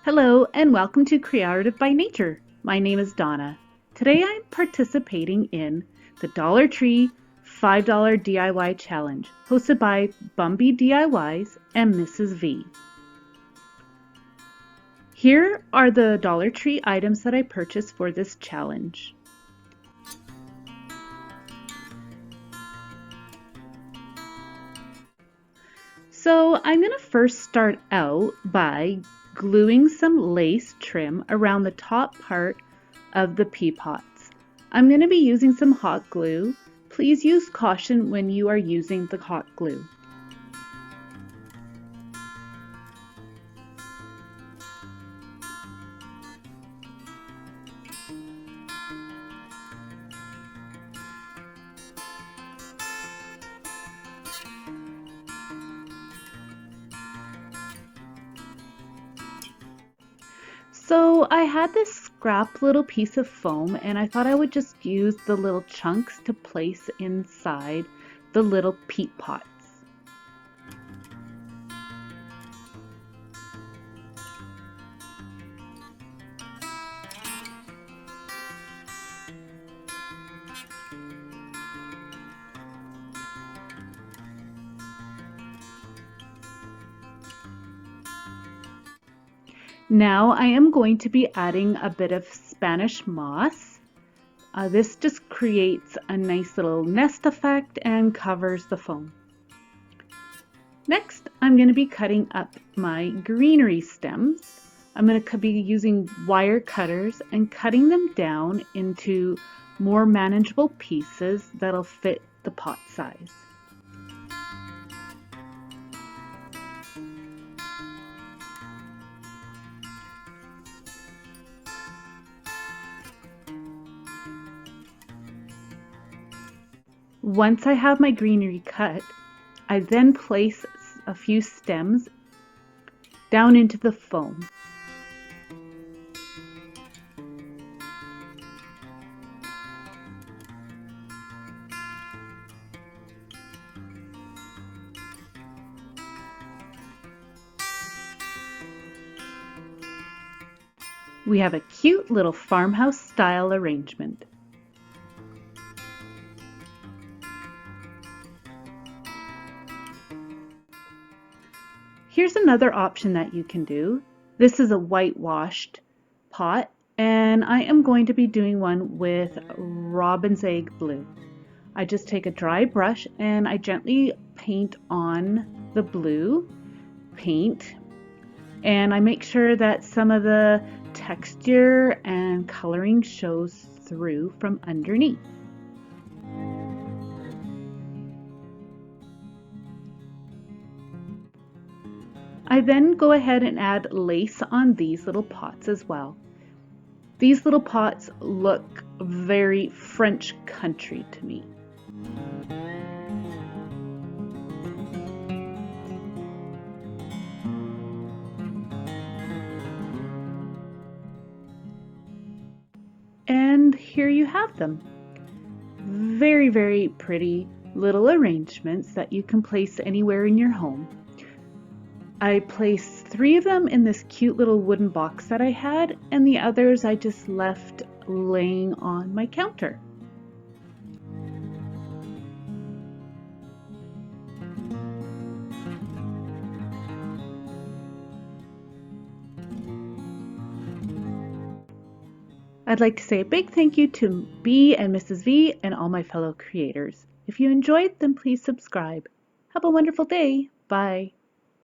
Hello and welcome to CreArtive by Nature. My name is Donna. Today I'm participating in the Dollar Tree $5 DIY Challenge hosted by Bum Bea DIYs and Mrs. V. Here are the Dollar Tree items that I purchased for this challenge. So I'm going to first start out by gluing some lace trim around the top part of the pea pots. I'm going to be using some hot glue. Please use caution when you are using the hot glue. So I had this scrap little piece of foam and I thought I would just use the little chunks to place inside the little peat pots. Now I am going to be adding a bit of Spanish moss. This just creates a nice little nest effect and covers the foam. Next, I'm going to be cutting up my greenery stems. I'm going to be using wire cutters and cutting them down into more manageable pieces that'll fit the pot size. Once I have my greenery cut, I then place a few stems down into the foam. We have a cute little farmhouse style arrangement. Here's another option that you can do. This is a whitewashed pot and I am going to be doing one with robin's egg blue. I just take a dry brush and I gently paint on the blue paint and I make sure that some of the texture and coloring shows through from underneath. I then go ahead and add lace on these little pots as well. These little pots look very French country to me. And here you have them. Very, very pretty little arrangements that you can place anywhere in your home. I placed 3 of them in this cute little wooden box that I had, and the others I just left laying on my counter. I'd like to say a big thank you to B and Mrs. V and all my fellow creators. If you enjoyed, then please subscribe. Have a wonderful day. Bye.